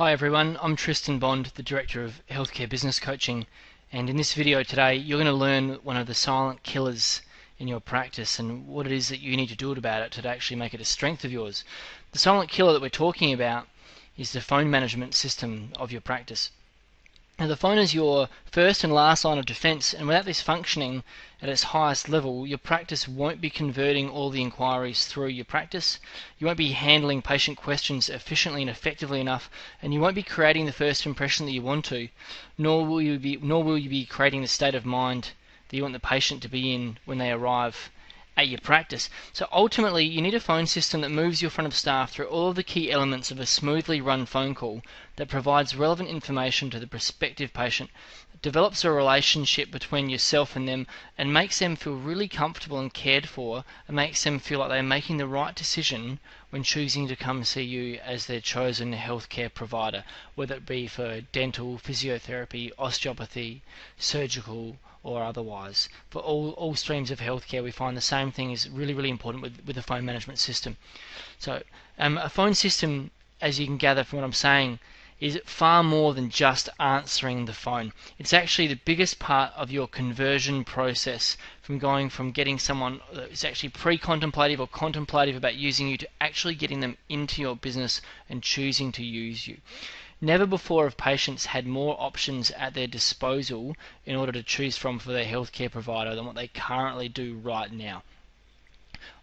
Hi everyone, I'm Tristan Bond, the Director of Healthcare Business Coaching, and in this video today you're going to learn one of the silent killers in your practice and what it is that you need to do about it to actually make it a strength of yours. The silent killer that we're talking about is the phone management system of your practice. Now, the phone is your first and last line of defense, and without this functioning at its highest level, your practice won't be converting all the inquiries through your practice. You won't be handling patient questions efficiently and effectively enough, and you won't be creating the first impression that you want to, nor will you be creating the state of mind that you want the patient to be in when they arrive at your practice. So ultimately, you need a phone system that moves your front of staff through all of the key elements of a smoothly run phone call that provides relevant information to the prospective patient, develops a relationship between yourself and them, and makes them feel really comfortable and cared for, and makes them feel like they're making the right decision when choosing to come see you as their chosen healthcare provider, whether it be for dental, physiotherapy, osteopathy, surgical, or otherwise. For all streams of healthcare, we find the same thing is really important with the phone management system. So a phone system, as you can gather from what I'm saying, is far more than just answering the phone. It's actually the biggest part of your conversion process, from going from getting someone that's actually pre-contemplative or contemplative about using you to actually getting them into your business and choosing to use you. Never before have patients had more options at their disposal in order to choose from for their healthcare provider than what they currently do right now.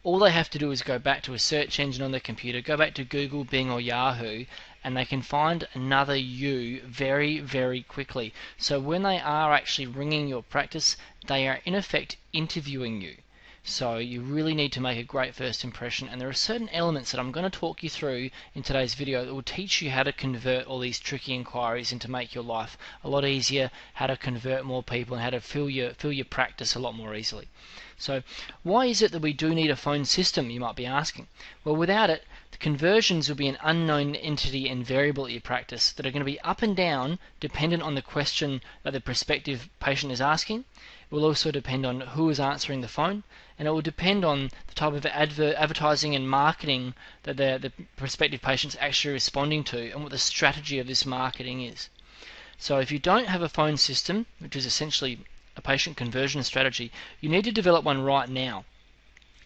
All they have to do is go back to a search engine on their computer, go back to Google, Bing or Yahoo, and they can find another you very quickly. So when they are actually ringing your practice, they are in effect interviewing you. So you really need to make a great first impression, and there are certain elements that I'm going to talk you through in today's video that will teach you how to convert all these tricky inquiries and to make your life a lot easier, how to convert more people, and how to fill your practice a lot more easily. So why is it that we do need a phone system, you might be asking? Well, without it, the conversions will be an unknown entity and variable at your practice that are going to be up and down dependent on the question that the prospective patient is asking. It will also depend on who is answering the phone, and it will depend on the type of advertising and marketing that the prospective patient's actually responding to, and what the strategy of this marketing is. So if you don't have a phone system, which is essentially a patient conversion strategy, you need to develop one right now.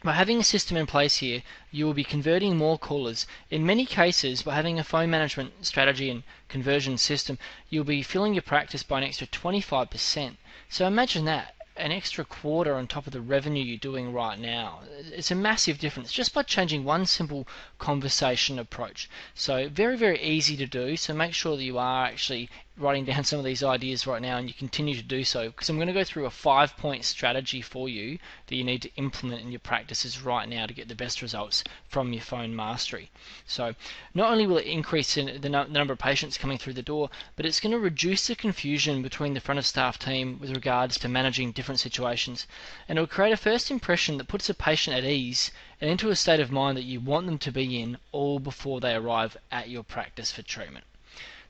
By having a system in place here, you will be converting more callers. In many cases, by having a phone management strategy and conversion system, you'll be filling your practice by an extra 25%. So imagine that, an extra quarter on top of the revenue you're doing right now. It's a massive difference just by changing one simple conversation approach. So very easy to do, so make sure that you are actually writing down some of these ideas right now, and you continue to do so, because I'm going to go through a 5-point strategy for you that you need to implement in your practices right now to get the best results from your phone mastery. So not only will it increase the number of patients coming through the door, but it's going to reduce the confusion between the front of staff team with regards to managing different situations, and it will create a first impression that puts a patient at ease and into a state of mind that you want them to be in all before they arrive at your practice for treatment.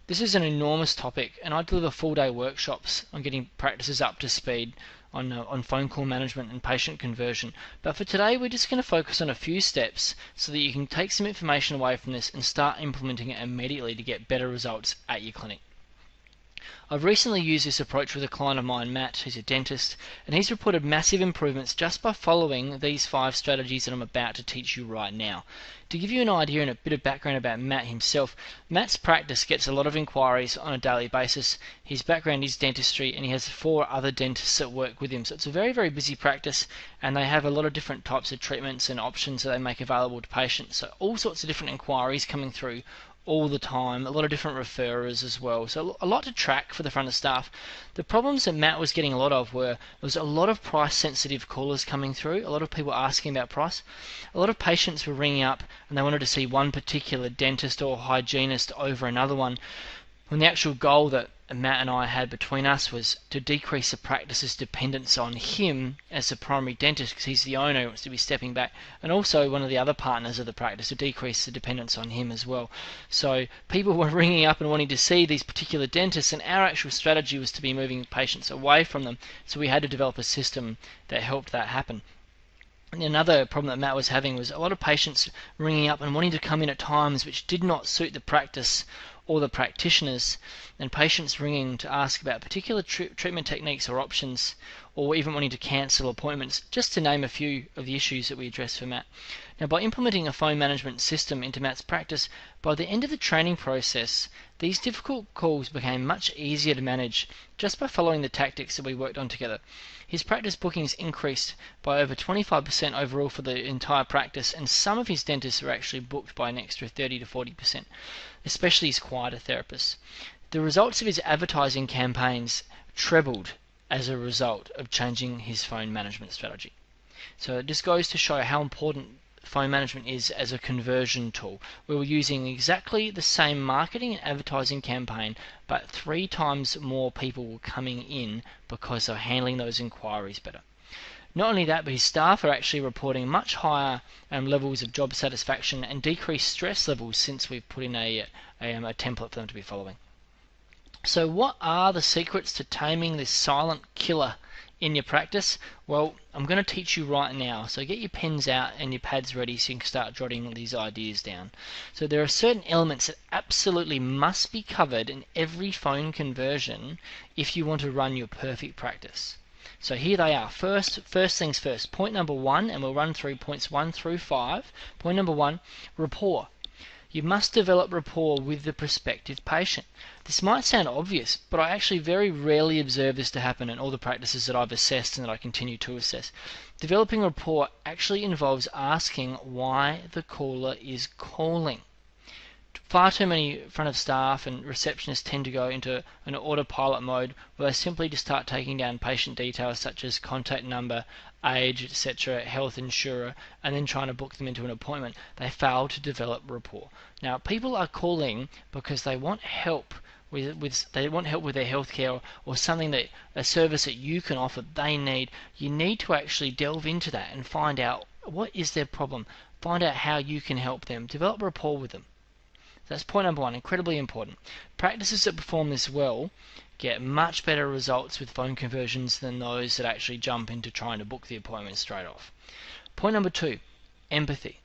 This is an enormous topic, and I deliver full-day workshops on getting practices up to speed on phone call management and patient conversion. But for today, we're just going to focus on a few steps so that you can take some information away from this and start implementing it immediately to get better results at your clinic. I've recently used this approach with a client of mine, Matt, who's a dentist, and he's reported massive improvements just by following these 5 strategies that I'm about to teach you right now. To give you an idea and a bit of background about Matt himself, Matt's practice gets a lot of inquiries on a daily basis. His background is dentistry, and he has 4 other dentists that work with him. So it's a very busy practice, and they have a lot of different types of treatments and options that they make available to patients. So all sorts of different inquiries coming through all the time, a lot of different referrers as well, so a lot to track for the front of staff. The problems that Matt was getting a lot of were, there was a lot of price sensitive callers coming through, a lot of people asking about price, a lot of patients were ringing up and they wanted to see one particular dentist or hygienist over another one, when the actual goal that Matt and I had between us was to decrease the practice's dependence on him as the primary dentist, because he's the owner who wants to be stepping back, and also one of the other partners of the practice, to decrease the dependence on him as well. So people were ringing up and wanting to see these particular dentists, and our actual strategy was to be moving patients away from them, so we had to develop a system that helped that happen. And another problem that Matt was having was a lot of patients ringing up and wanting to come in at times which did not suit the practice or the practitioners, and patients ringing to ask about particular treatment techniques or options, or even wanting to cancel appointments, just to name a few of the issues that we addressed for Matt. Now, by implementing a phone management system into Matt's practice, by the end of the training process, these difficult calls became much easier to manage just by following the tactics that we worked on together. His practice bookings increased by over 25% overall for the entire practice, and some of his dentists were actually booked by an extra 30 to 40%, especially his quieter therapists. The results of his advertising campaigns trebled as a result of changing his phone management strategy. So it just goes to show how important phone management is as a conversion tool. We were using exactly the same marketing and advertising campaign, but 3 times more people were coming in because they're handling those inquiries better. Not only that, but his staff are actually reporting much higher levels of job satisfaction and decreased stress levels since we've put in a template for them to be following. So what are the secrets to taming this silent killer in your practice? Well, I'm going to teach you right now. So get your pens out and your pads ready so you can start jotting these ideas down. So there are certain elements that absolutely must be covered in every phone conversion if you want to run your perfect practice. So here they are. First things first. Point number 1, and we'll run through points 1 through 5. Point number 1, rapport. You must develop rapport with the prospective patient. This might sound obvious, but I actually very rarely observe this to happen in all the practices that I've assessed and that I continue to assess. Developing rapport actually involves asking why the caller is calling. Far too many front of staff and receptionists tend to go into an autopilot mode where they simply just start taking down patient details such as contact number, age, etc., health insurer, and then trying to book them into an appointment. They fail to develop rapport. Now, people are calling because they want help with their healthcare or something that a service that you can offer they need. You need to actually delve into that and find out what is their problem. Find out how you can help them. Develop rapport with them. That's point number 1, incredibly important. Practices that perform this well get much better results with phone conversions than those that actually jump into trying to book the appointment straight off. Point number 2, empathy.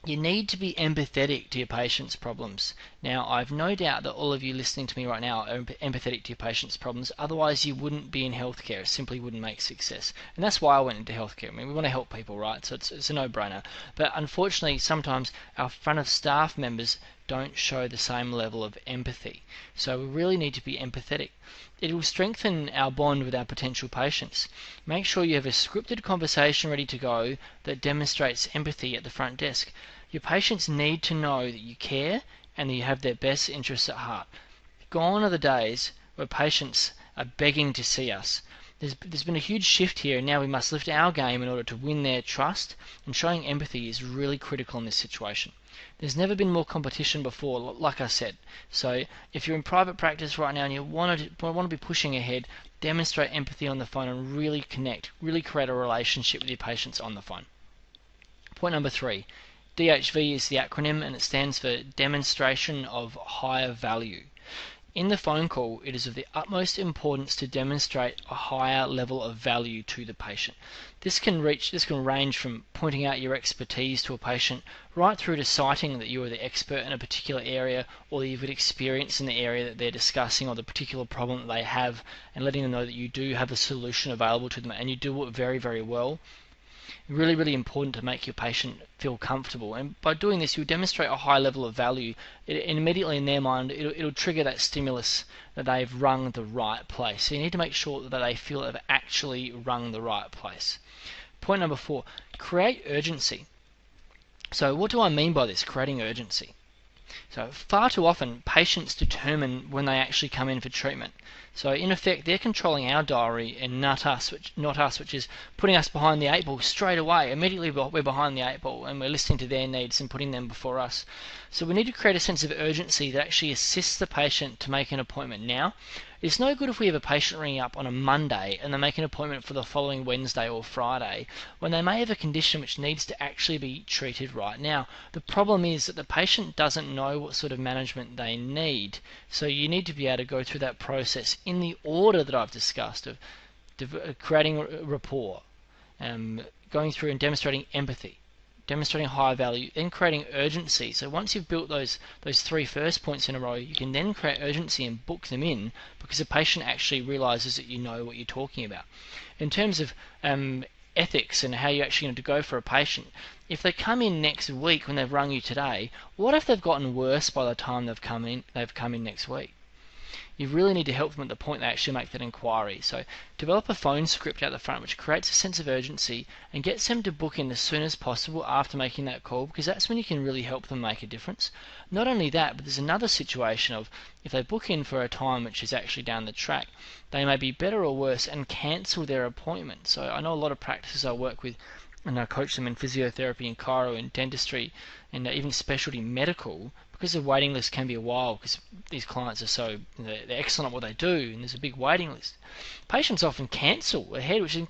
You need to be empathetic to your patient's problems. Now, I've no doubt that all of you listening to me right now are empathetic to your patient's problems. Otherwise, you wouldn't be in healthcare. It simply wouldn't make success. And that's why I went into healthcare. I mean, we want to help people, right? So it's a no-brainer. But unfortunately, sometimes our front of staff members don't show the same level of empathy. So we really need to be empathetic. It will strengthen our bond with our potential patients. Make sure you have a scripted conversation ready to go that demonstrates empathy at the front desk. Your patients need to know that you care and that you have their best interests at heart. Gone are the days where patients are begging to see us. There's been a huge shift here, and now we must lift our game in order to win their trust, and showing empathy is really critical in this situation. There's never been more competition before, like I said. So if you're in private practice right now and you want to be pushing ahead, demonstrate empathy on the phone and really connect, really create a relationship with your patients on the phone. Point number 3. DHV is the acronym, and it stands for Demonstration of Higher Value. In the phone call, it is of the utmost importance to demonstrate a higher level of value to the patient. This can range from pointing out your expertise to a patient right through to citing that you are the expert in a particular area, or that you've got experience in the area that they're discussing or the particular problem that they have, and letting them know that you do have a solution available to them and you do it very, very well. Really, really important to make your patient feel comfortable, and by doing this, you'll demonstrate a high level of value. And immediately in their mind, it'll trigger that stimulus that they've rung the right place. So you need to make sure that they feel they've actually rung the right place. Point number 4, create urgency. So what do I mean by this, creating urgency? So far too often, patients determine when they actually come in for treatment. So in effect, they're controlling our diary and not us, which is putting us behind the 8 ball straight away. Immediately we're behind the 8 ball and we're listening to their needs and putting them before us. So we need to create a sense of urgency that actually assists the patient to make an appointment now. It's no good if we have a patient ringing up on a Monday and they make an appointment for the following Wednesday or Friday when they may have a condition which needs to actually be treated right now. The problem is that the patient doesn't know what sort of management they need. So you need to be able to go through that process in the order that I've discussed of creating rapport, going through and demonstrating empathy, demonstrating high value, then creating urgency. So once you've built those three first points in a row, you can then create urgency and book them in, because the patient actually realizes that you know what you're talking about. In terms of ethics and how you're actually going to go for a patient, if they come in next week when they've rung you today, what if they've gotten worse by the time they've come in next week? You really need to help them at the point they actually make that inquiry. So develop a phone script out the front which creates a sense of urgency and gets them to book in as soon as possible after making that call, because that's when you can really help them make a difference. Not only that, but there's another situation of if they book in for a time which is actually down the track, they may be better or worse and cancel their appointment. So I know a lot of practices I work with, and I coach them in physiotherapy and chiro and dentistry and even specialty medical, because the waiting list can be a while because these clients are so, they're excellent at what they do and there's a big waiting list. Patients often cancel ahead, which is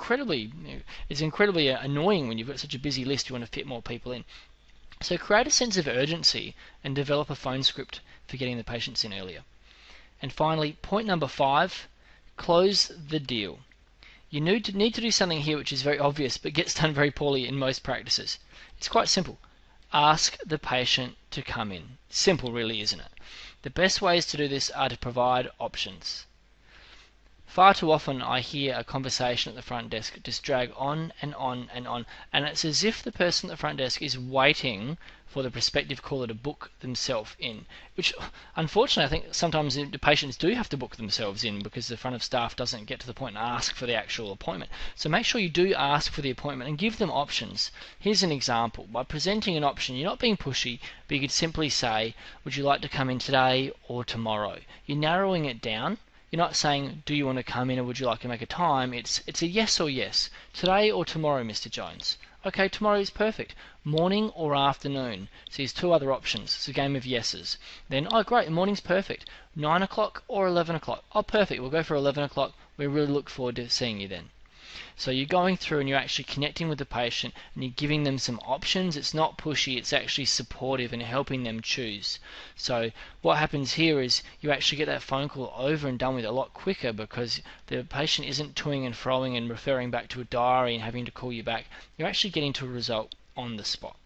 incredibly annoying when you've got such a busy list. You want to fit more people in. So create a sense of urgency and develop a phone script for getting the patients in earlier. And finally, point number 5, close the deal. You need to do something here which is very obvious but gets done very poorly in most practices. It's quite simple. Ask the patient to come in. Simple really, isn't it? The best ways to do this are to provide options. Far too often I hear a conversation at the front desk just drag on and on and on, and it's as if the person at the front desk is waiting for the prospective caller to book themselves in, which unfortunately I think sometimes the patients do have to book themselves in because the front of staff doesn't get to the point and ask for the actual appointment. So make sure you do ask for the appointment and give them options. Here's an example. By presenting an option, you're not being pushy, but you could simply say, would you like to come in today or tomorrow? You're narrowing it down. You're not saying, do you want to come in or would you like to make a time? It's a yes or yes. Today or tomorrow, Mr. Jones. Okay, tomorrow is perfect. Morning or afternoon. So there's 2 other options. It's a game of yeses. Then, oh great, morning's perfect. 9 o'clock or 11 o'clock. Oh perfect, we'll go for 11 o'clock. We really look forward to seeing you then. So you're going through and you're actually connecting with the patient and you're giving them some options. It's not pushy, it's actually supportive and helping them choose. So what happens here is you actually get that phone call over and done with a lot quicker because the patient isn't toing and froing and referring back to a diary and having to call you back. You're actually getting to a result on the spot.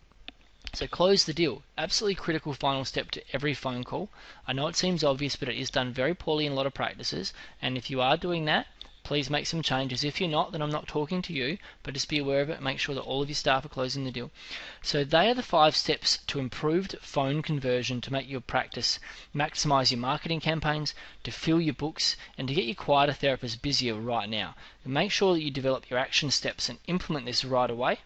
So close the deal. Absolutely critical final step to every phone call. I know it seems obvious, but it is done very poorly in a lot of practices, and if you are doing that, please make some changes. If you're not, then I'm not talking to you, but just be aware of it. Make sure that all of your staff are closing the deal. So they are the 5 steps to improved phone conversion to make your practice maximize your marketing campaigns, to fill your books, and to get your quieter therapists busier right now. And make sure that you develop your action steps and implement this right away.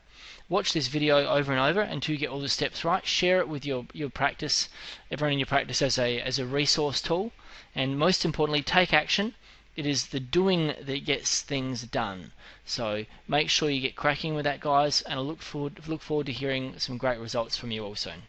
Watch this video over and over until you get all the steps right. Share it with your practice, everyone in your practice as a resource tool, and most importantly, take action. It is the doing that gets things done. So make sure you get cracking with that, guys, and I look forward to hearing some great results from you all soon.